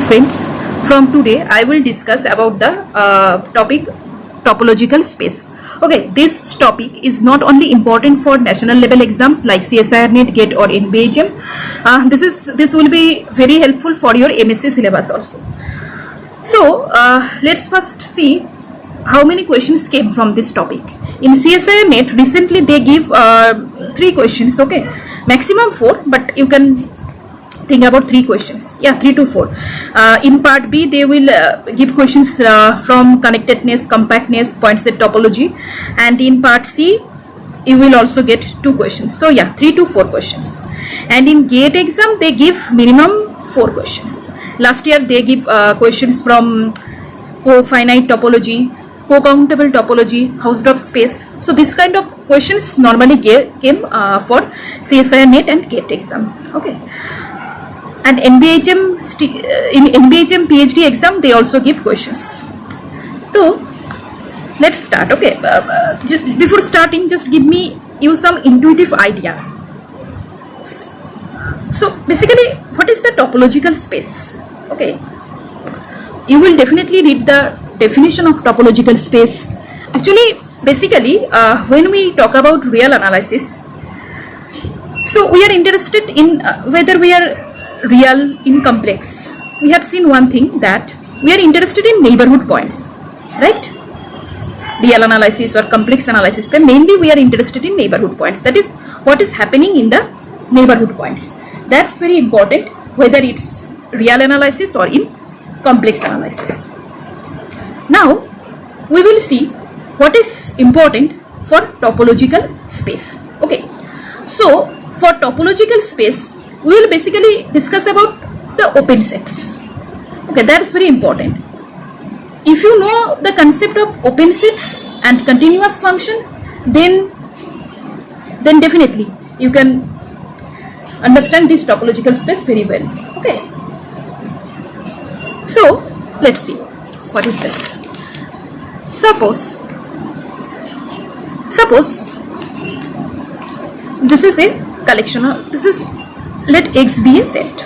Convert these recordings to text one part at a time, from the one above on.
Friends, from today I will discuss about the topic topological space. Okay, this topic is not only important for national level exams like CSIR NET, GATE or NBHM. This will be very helpful for your MSc syllabus also. So let's first see how many questions came from this topic. In CSIR NET recently they give 3 questions. Okay, maximum 4, but you can think about 3 questions. Yeah, 3 to 4. In part B they will give questions from connectedness, compactness, point set topology, and in part C you will also get 2 questions. So yeah, 3 to 4 questions. And in GATE exam they give minimum 4 questions. Last year they give questions from Cofinite topology, co-countable topology, Hausdorff space. So this kind of questions normally came for CSIR NET and GATE exam. Okay. And in NBHM PhD exam they also give questions. So let's start. Okay, before starting, just give you some intuitive idea. So basically, what is the topological space? Okay, you will definitely read the definition of topological space. Actually, basically, when we talk about real analysis, so we are interested in whether we are real in complex. We have seen one thing, that we are interested in neighborhood points, right? Real analysis or complex analysis, but mainly we are interested in neighborhood points. That is what is happening in the neighborhood points. That's very important, whether it's real analysis or in complex analysis. Now we will see what is important for topological space. Okay, so for topological space we will basically discuss about the open sets. Okay, that's very important. If you know the concept of open sets and continuous function, then definitely you can understand this topological space very well. Okay, so let's see what is this. Suppose this is a collection of, let X be a set.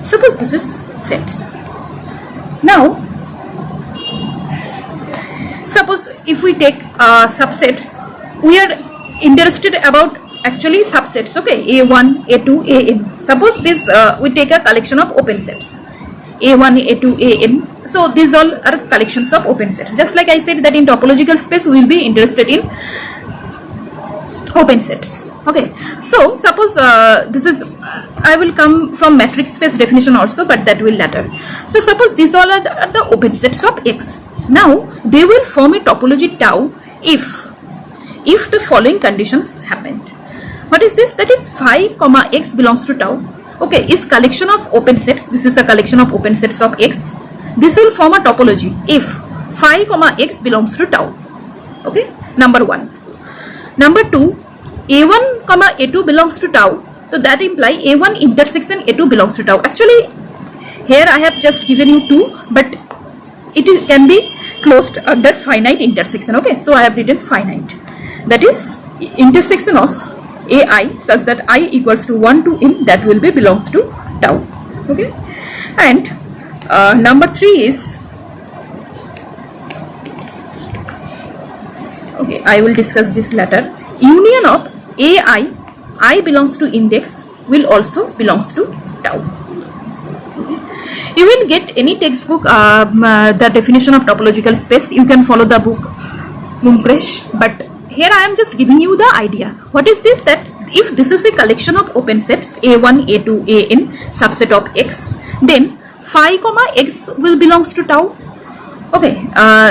Suppose this is sets. Now suppose if we take subsets, we are interested about actually subsets. Okay, A1, A2, AN. Suppose this we take a collection of open sets, A1, A2, AN. So these all are collections of open sets. Just like I said that in topological space we will be interested in open sets. Okay, so suppose this is, I will come from matrix space definition also, but that will later. So suppose these all are the open sets of X. Now they will form a topology tau if the following conditions happened. What is this? That is phi comma X belongs to tau. Okay, is collection of open sets. This is a collection of open sets of X. This will form a topology if phi comma X belongs to tau. Okay, number 1. Number 2, A1 comma A2 belongs to tau. So that imply A1 intersection A2 belongs to tau. Actually here I have just given you 2, but it can be closed under finite intersection. Okay, so I have written finite. That is intersection of AI such that I equals to 1 to n, that will be belongs to tau. Okay, and number 3 is, okay, I will discuss this later. Union of AI, I belongs to index, will also belongs to tau. Okay. You will get any textbook the definition of topological space. You can follow the book Mumpresh, but here I am just giving you the idea. What is this? That if this is a collection of open sets A1, A2, AN, subset of X, then phi comma X will belongs to tau. Okay,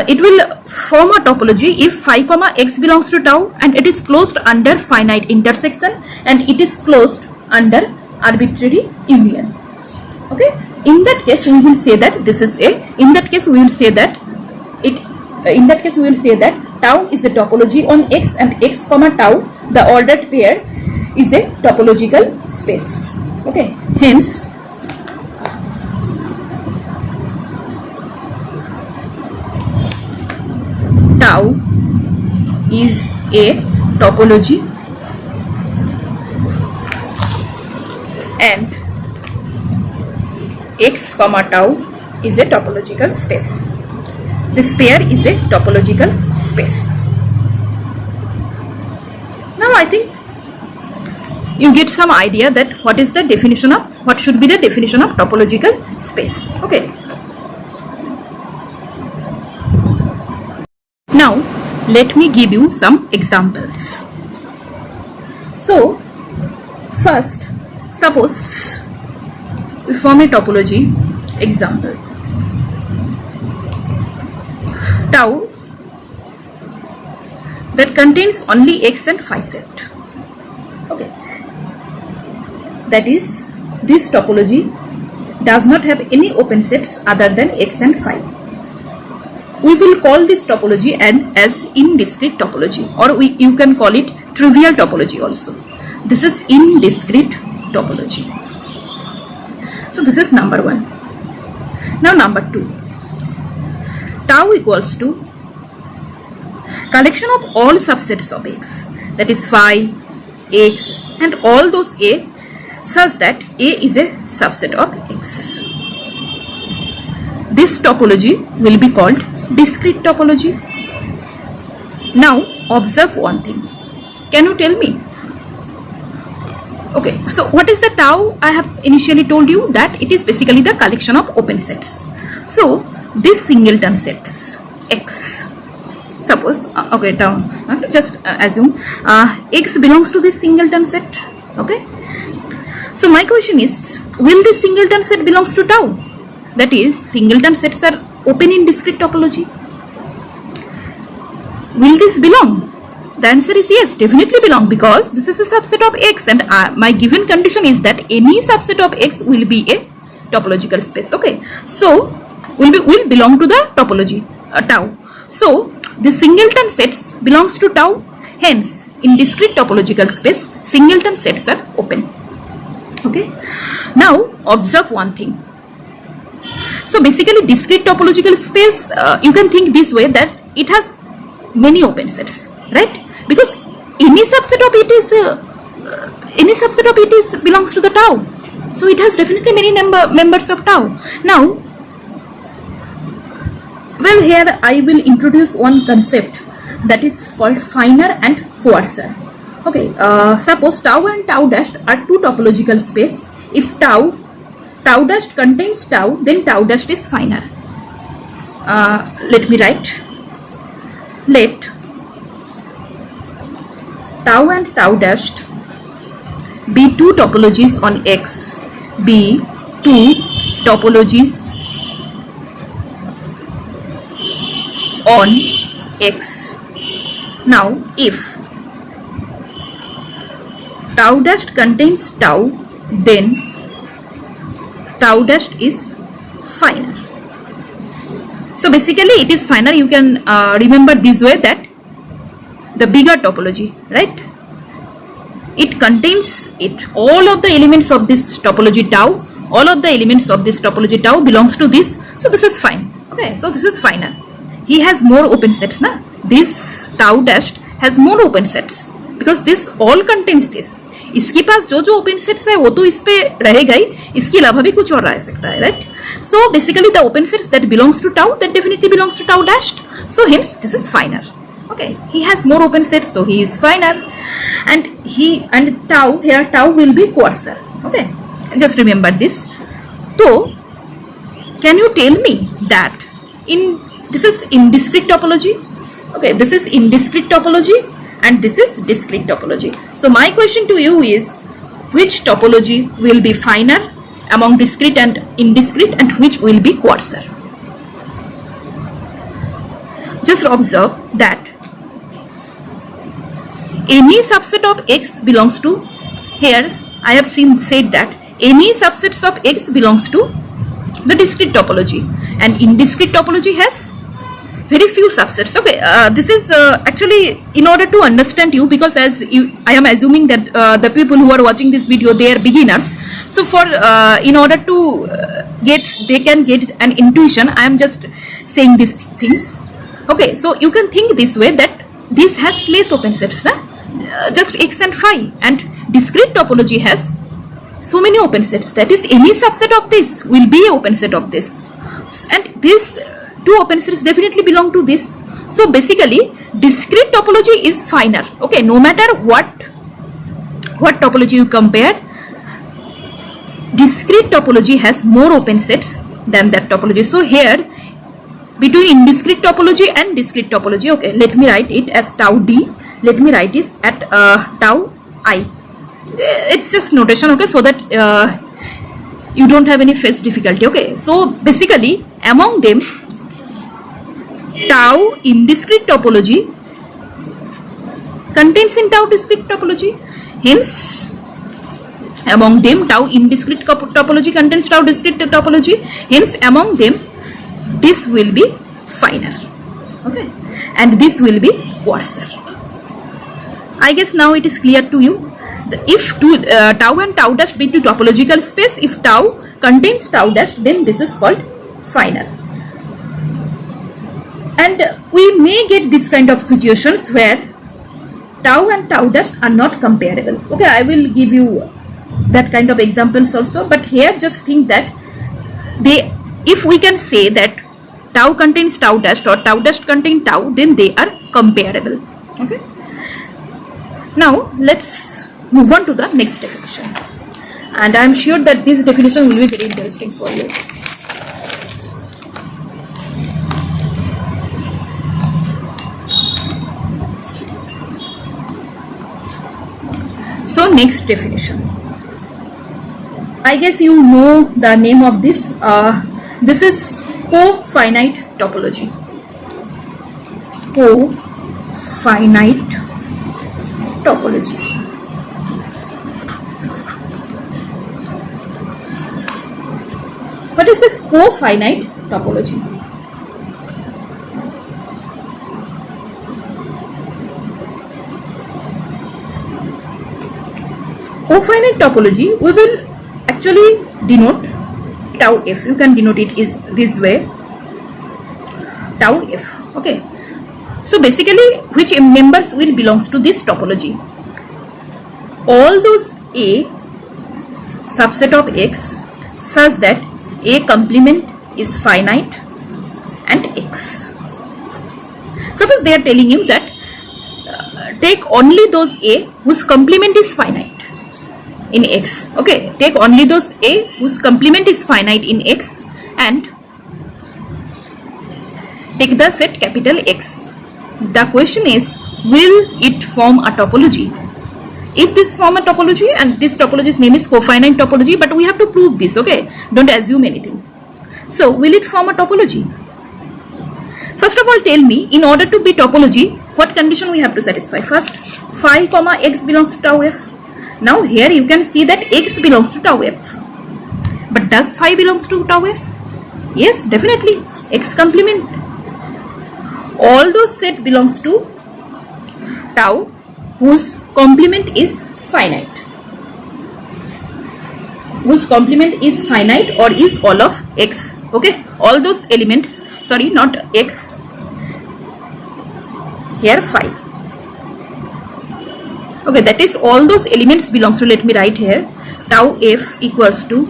it will form a topology if phi comma X belongs to tau and it is closed under finite intersection and it is closed under arbitrary union. Okay, in that case we will say that this is a, in that case we will say that tau is a topology on X and X comma tau, the ordered pair, is a topological space. Okay, hence tau is a topology and x comma tau is a topological space. This pair is a topological space. Now I think you get some idea that what is the definition of, what should be the definition of topological space. Okay. Now let me give you some examples. So first, suppose we form a topology example. Tau that contains only x and phi set. Okay. That is, this topology does not have any open sets other than x and phi. We will call this topology as indiscrete topology, or you can call it trivial topology also. This is indiscrete topology. So this is number one. Now number two. Tau equals to collection of all subsets of x, that is phi, x and all those a, such that a is a subset of x. This topology will be called discrete topology. Now observe one thing. Can you tell me? Okay, so what is the tau? I have initially told you that it is basically the collection of open sets. So this singleton sets x, suppose okay, tau, just assume x belongs to this singleton set. Okay, so my question is, will this singleton set belongs to tau? That is, singleton sets are open in discrete topology. Will this belong? The answer is yes, definitely belong, because this is a subset of x, and my given condition is that any subset of x will be a topological space. Okay, so will belong to the topology tau. So the singleton sets belongs to tau. Hence, in discrete topological space, singleton sets are open. Okay. Now observe one thing. So basically, discrete topological space, you can think this way, that it has many open sets, right? Because any subset of it is belongs to the tau. So it has definitely many members of tau. Now, well, here I will introduce one concept that is called finer and coarser. Okay, suppose tau and tau dash are two topological space. If tau dash contains tau, then tau dash is finer. Let me write. Let tau and tau dash be two topologies on X, be two topologies on X. Now, if tau dash contains tau, then tau dash is finer. So basically it is finer. You can remember this way, that the bigger topology, right? It contains all of the elements of this topology tau, all of the elements of this topology tau belongs to this. So this is fine. Okay, so this is finer. He has more open sets, na? This tau dash has more open sets because this all contains this. इसके पास जो जो open sets है वो तो इस पे रहेगा ही, इसके अलावा भी कुछ और रह सकता है, right? So basically the open sets that belongs to tau, that definitely belongs to tau dashed. So hence this is finer. Okay, he has more open sets, so he is finer, and tau here, tau will be coarser. Okay, just remember this. So can you tell me that this is indiscrete topology? Okay, this is indiscrete topology and this is discrete topology. So my question to you is, which topology will be finer among discrete and indiscrete, and which will be coarser? Just observe that any subset of X belongs to, here I have said that any subsets of X belongs to the discrete topology, and indiscrete topology has very few subsets. Okay, this is actually in order to understand you, because I am assuming that the people who are watching this video, they are beginners. So for in order to they can get an intuition, I am just saying these things. Okay, so you can think this way, that this has less open sets, na? Just X and phi, and discrete topology has so many open sets. That is, any subset of this will be a open set of this, and these two open sets definitely belong to this. So basically, discrete topology is finer. Okay, no matter what topology you compare, discrete topology has more open sets than that topology. So here, between indiscrete topology and discrete topology, okay, let me write it as tau d. Let me write this at tau I. It's just notation, okay, so that you don't have any phase difficulty. Okay, so basically among them, tau indiscrete topology contains in tau discrete topology. Hence, among them, tau indiscrete topology contains tau discrete topology. Hence, among them, this will be finer, okay, and this will be coarser. I guess now it is clear to you. If tau and tau dash be to topological space, if tau contains tau dash, then this is called finer. And we may get this kind of situations where tau and tau dash are not comparable. Okay, I will give you that kind of examples also, but here just think that if we can say that tau contains tau dash or tau dash contains tau, then they are comparable. Okay. Now let's move on to the next definition, and I am sure that this definition will be very interesting for you. So next definition, I guess you know the name of this. This is cofinite topology. Cofinite topology. What is this cofinite topology? Cofinite topology, we will actually denote tau f. You can denote it is this way, tau f. Okay. So basically, which members will belongs to this topology? All those A subset of X such that A complement is finite and X. Suppose they are telling you that take only those A whose complement is finite in X. Okay, take only those A whose complement is finite in X and take the set capital X. The question is, will it form a topology? If this form a topology, and this topology's name is cofinite topology, but we have to prove this, okay? Don't assume anything. So, will it form a topology? First of all, tell me, in order to be topology, what condition we have to satisfy? First, phi comma x belongs to tau f. Now, here you can see that x belongs to tau f. But does phi belongs to tau f? Yes, definitely. X complement. All those set belongs to tau whose complement is finite. Whose complement is finite or is all of X. Okay, all those elements, sorry, not X, here phi. Okay, that is all those elements belongs to, let me write here, tau f equals to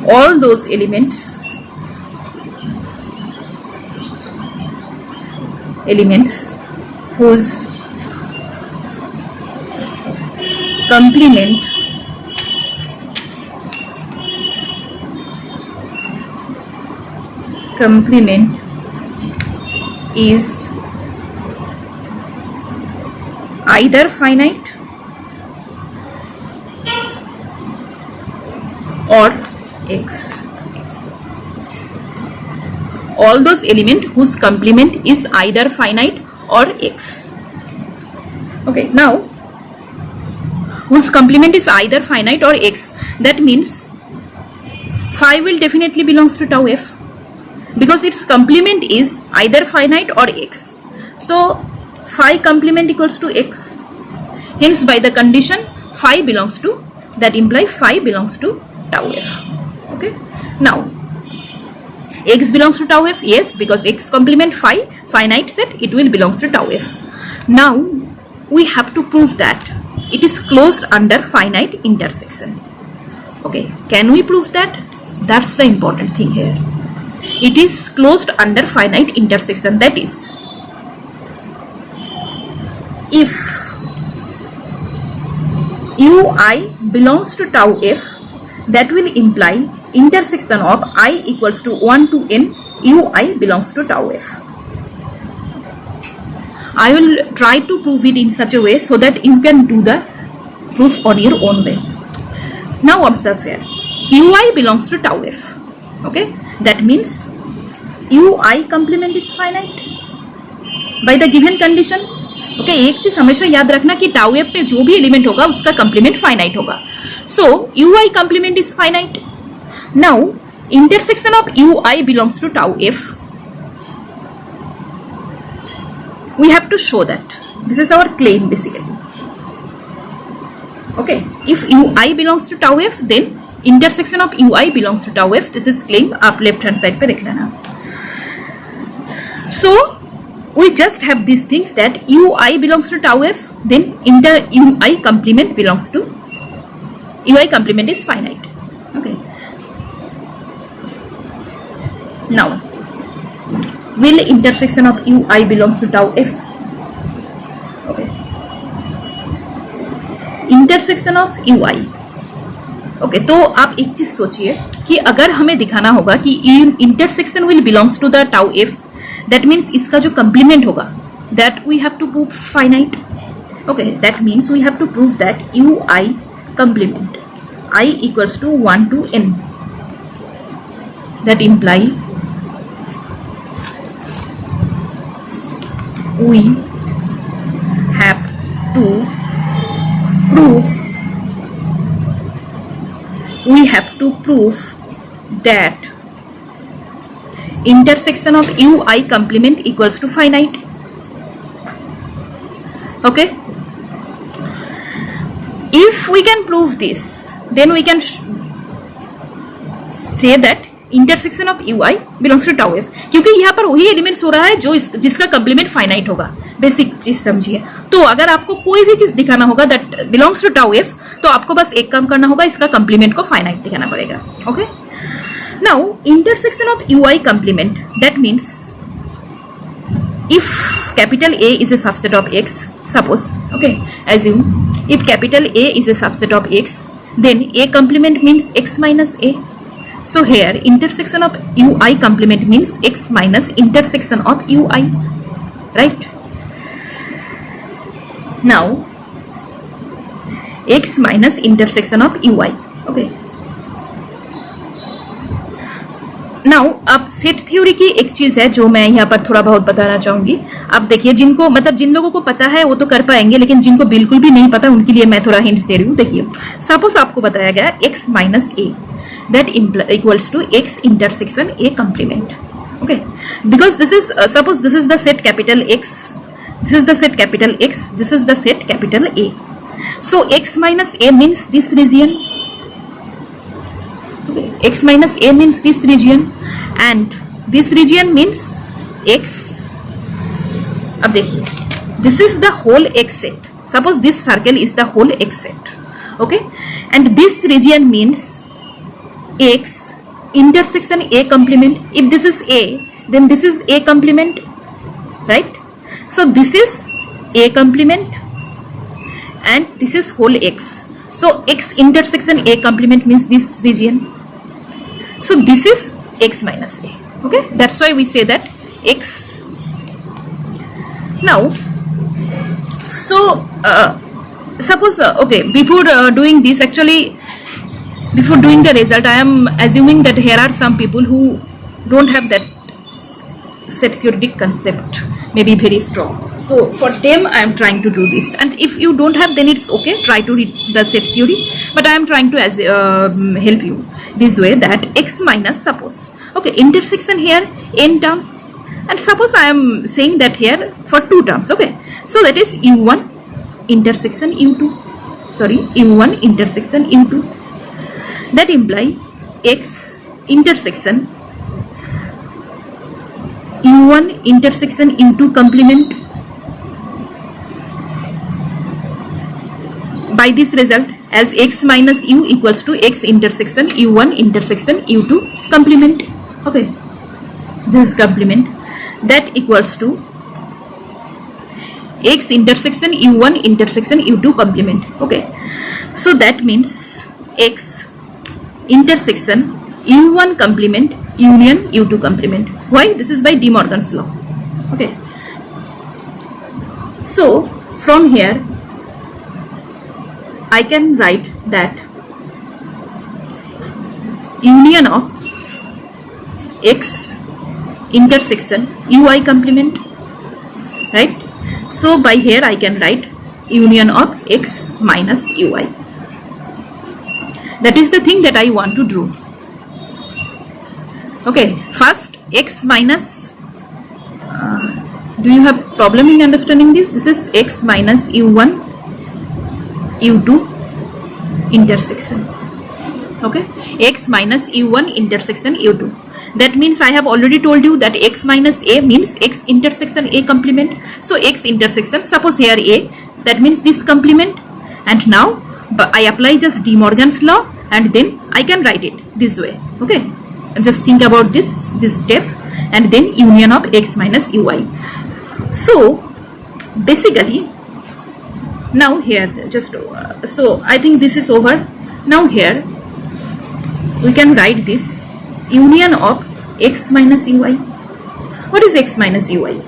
all those elements whose complement is either finite or X. All those elements whose complement is either finite or X. Okay, now whose complement is either finite or X, that means phi will definitely belongs to tau f because its complement is either finite or X. So phi complement equals to X. Hence by the condition phi belongs to, that implies phi belongs to tau f. Okay. Now X belongs to tau f, yes, because X complement phi, finite set, it will belongs to tau f. Now we have to prove that it is closed under finite intersection. Okay, can we prove that? That's the important thing here. It is closed under finite intersection. That is, if ui belongs to tau f, that will imply intersection of I equals to 1 to n ui belongs to tau f. I will try to prove it in such a way so that you can do the proof on your own way. Now observe here, ui belongs to tau f. Okay, that means ui complement is finite by the given condition. Okay, एक चीज हमेशा याद रखना कि tau F पे जो भी element होगा उसका कंप्लीमेंट फाइनाइट होगा. सो ui complement is finite. Now intersection of ui belongs to tau f. We have to show that. This is our claim basically. Okay, if ui belongs to tau f, then intersection of ui belongs to tau f. This is claim. आप left hand side पे देख लेना. So we just have these things that ui belongs to tau f, then ui complement belongs to ui complement is finite. Okay. Now, will intersection of ui belongs to tau f? Okay. Intersection of ui. Okay, तो आप एक चीज सोचिए कि अगर हमें दिखाना होगा कि intersection will belongs to the tau F, that means इसका जो कंप्लीमेंट होगा that we have to prove finite. Okay, that means we have to prove that U I complement I equals to 1 to n. That imply we have to prove that intersection of ui complement equals to finite. Okay, if we can prove this, then we can say that intersection of ui belongs to tau F, क्योंकि यहाँ पर वही elements हो रहा है जो जिसका complement finite होगा. बेसिक चीज समझिए. तो अगर आपको कोई भी चीज दिखाना होगा that belongs to tau F, तो आपको बस एक काम करना होगा, इसका कंप्लीमेंट को फाइनाइट दिखाना पड़ेगा. Okay, now intersection of ui complement, that means if capital A is a subset of x, suppose, okay, assume if capital A is a subset of x, then A complement means x minus A. So here intersection of ui complement means x minus intersection of ui, right? Now x minus intersection of ui. Okay. Now अब set theory की एक चीज है जो मैं यहाँ पर थोड़ा बहुत बताना चाहूंगी. अब देखिए, जिनको मतलब जिन लोगों को पता है वो तो कर पाएंगे, लेकिन जिनको बिल्कुल भी नहीं पता उनके लिए मैं थोड़ा हिंट्स दे रही हूँ. देखिए, सपोज आपको बताया गया x minus a, that equals to x intersection a complement. Okay, because this is suppose this is the set capital X, this is the set capital X, this is the set capital A. So x minus a means this region. Okay, x minus a means this region, and this region means x. अब देखिए, this is the whole x set. Suppose this circle is the whole x set. Okay, and this region means x intersection a complement. If this is a, then this is a complement, right? So this is a complement and this is whole x. So x intersection a complement means this region. So this is x minus a. Okay, that's why we say that x. Now, so suppose okay, before doing this, actually before doing the result, I am assuming that here are some people who don't have that set theoretic concept, maybe very strong. So for them I am trying to do this, and if you don't have, then it's okay, try to read the set theory, but I am trying to help you this way, that x minus, suppose, okay, intersection here n terms, and suppose I am saying that here for 2 terms. Okay, so that is u1 intersection u2, sorry, u1 intersection u2. That imply x intersection u1 intersection u2 complement. By this result, as x minus u equals to x intersection u1 intersection u2 complement. Okay, this is complement. That equals to x intersection u1 intersection u2 complement. Okay, so that means x intersection u1 complement union u2 complement. Why? This is by De Morgan's law. Okay, so from here I can write that union of x intersection ui complement, right? So by here I can write union of x minus ui. That is the thing that I want to do. Okay, first x minus, do you have problem in understanding this? This is x minus u1 u2 intersection. Okay, x minus u1 intersection u2. That means I have already told you that x minus a means x intersection a complement. So x intersection, suppose here a, that means this complement, and now I apply just De Morgan's law and then I can write it this way. Okay, just think about this step and then union of x minus ui. So basically now here just so I think this is over. Now here we can write this union of x minus ui. What is x minus ui?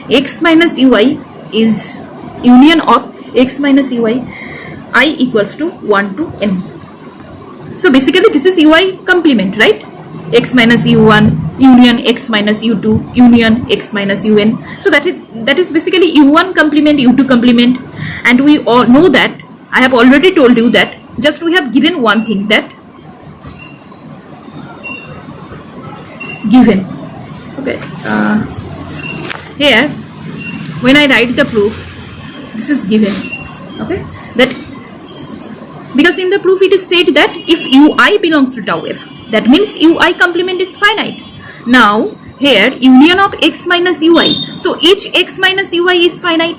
X minus ui is union of x minus ui I equals to 1 to n. So basically this is ui complement, right? X minus u1 union x minus u2 union x minus un. So that is basically u1 complement u2 complement, and we all know that I have already told you that just we have given one thing, that given. Okay, here when I write the proof, this is given. Okay, that because in the proof it is said that if ui belongs to tau f, that means ui complement is finite. Now here union of x minus ui, so each x minus ui is finite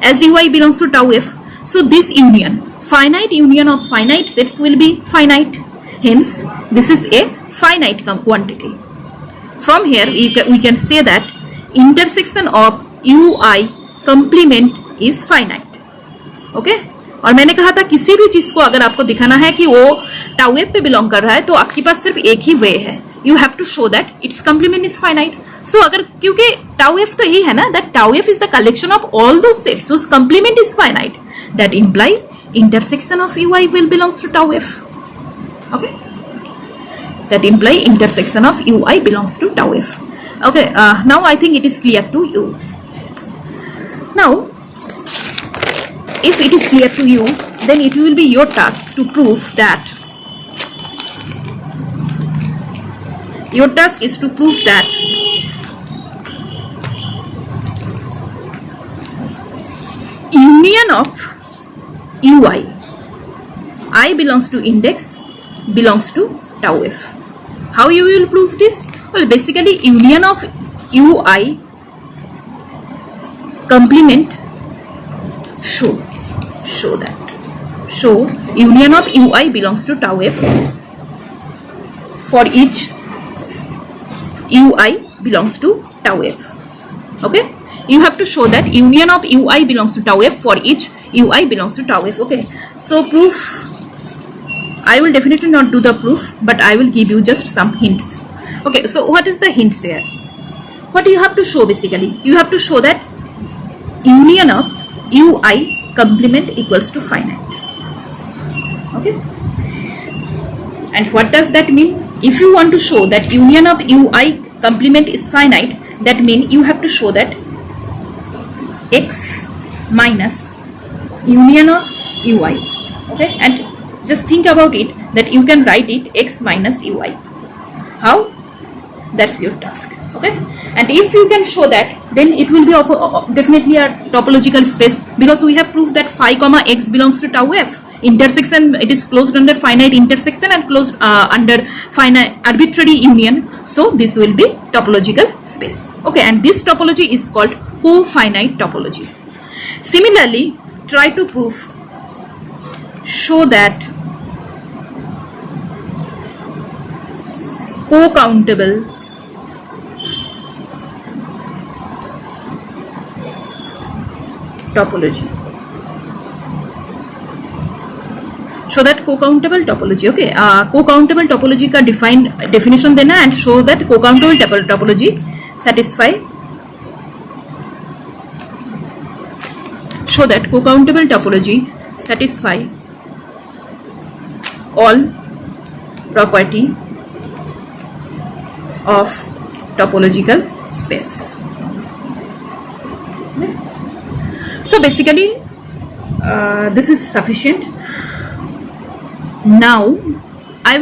as ui belongs to tau f. So this union, finite union of finite sets will be finite, hence this is a finite quantity. From here we can say that intersection of ui complement is finite. Okay, और मैंने कहा था किसी भी चीज को अगर आपको दिखाना है कि वो टाउ एफ पे बिलोंग कर रहा है तो आपके पास सिर्फ एक ही वे है, you have to show that its complement is finite. So अगर क्योंकि टाउ एफ तो यही है ना, that tau F is the collection of all those sets, so complement is finite, that imply intersection of ui will belongs to tau f. Okay, that imply intersection of ui belongs to tau f. Okay, now I think it is clear to you. Now if it is clear to you, then it will be your task to prove that, your task is to prove that union of ui, I belongs to index, belongs to tau f. How you will prove this? Well, basically union of ui complement, show union of ui belongs to tau f for each ui belongs to tau f. Okay, you have to show that union of ui belongs to tau f for each ui belongs to tau f. Okay, so proof, I will definitely not do the proof, but I will give you just some hints. Okay, so what is the hints here? What you have to show? Basically you have to show that union of ui complement equals to finite. Okay, and what does that mean? If you want to show that union of ui complement is finite, that means you have to show that x minus union of ui. Okay, and just think about it, that you can write it x minus ui. How? That's your task. Okay, and if you can show that, then it will be definitely a topological space, because we have proved that phi comma x belongs to tau f. Intersection, it is closed under finite intersection and closed under finite arbitrary union, so this will be topological space. Okay, and this topology is called cofinite topology. Similarly, try to prove, show that co-countable topology. Show that co-countable topology. Okay, co-countable topology का definition देना and show that co-countable topology satisfy. Show that co-countable topology satisfy all property of topological space. So basically this is sufficient. Now I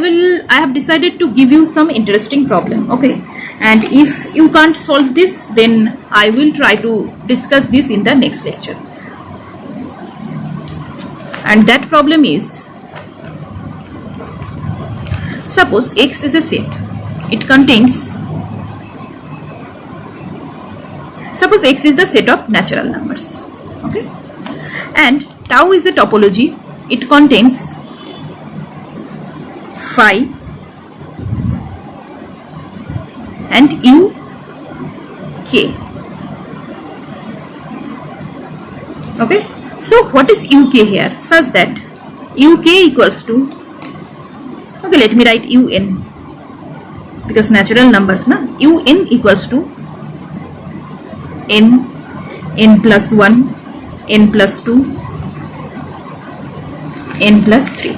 have decided to give you some interesting problem. Okay, and if you can't solve this, then I will try to discuss this in the next lecture. And that problem is, suppose X is a set. It contains, suppose X is the set of natural numbers. Okay, and tau is a topology. It contains phi and u k. Okay, so what is uk here? Such that uk equals to, okay, let me write un, because natural numbers na, un equals to n plus 1, n plus 2, n plus 3.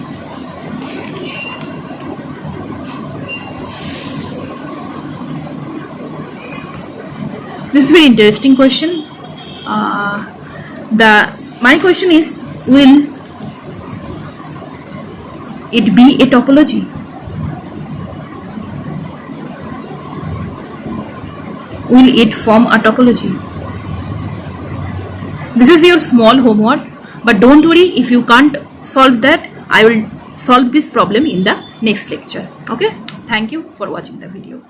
This is very interesting question. My question is, will it be a topology? Will it form a topology? This is your small homework, but don't worry if you can't solve that. I will solve this problem in the next lecture. Okay, thank you for watching the video.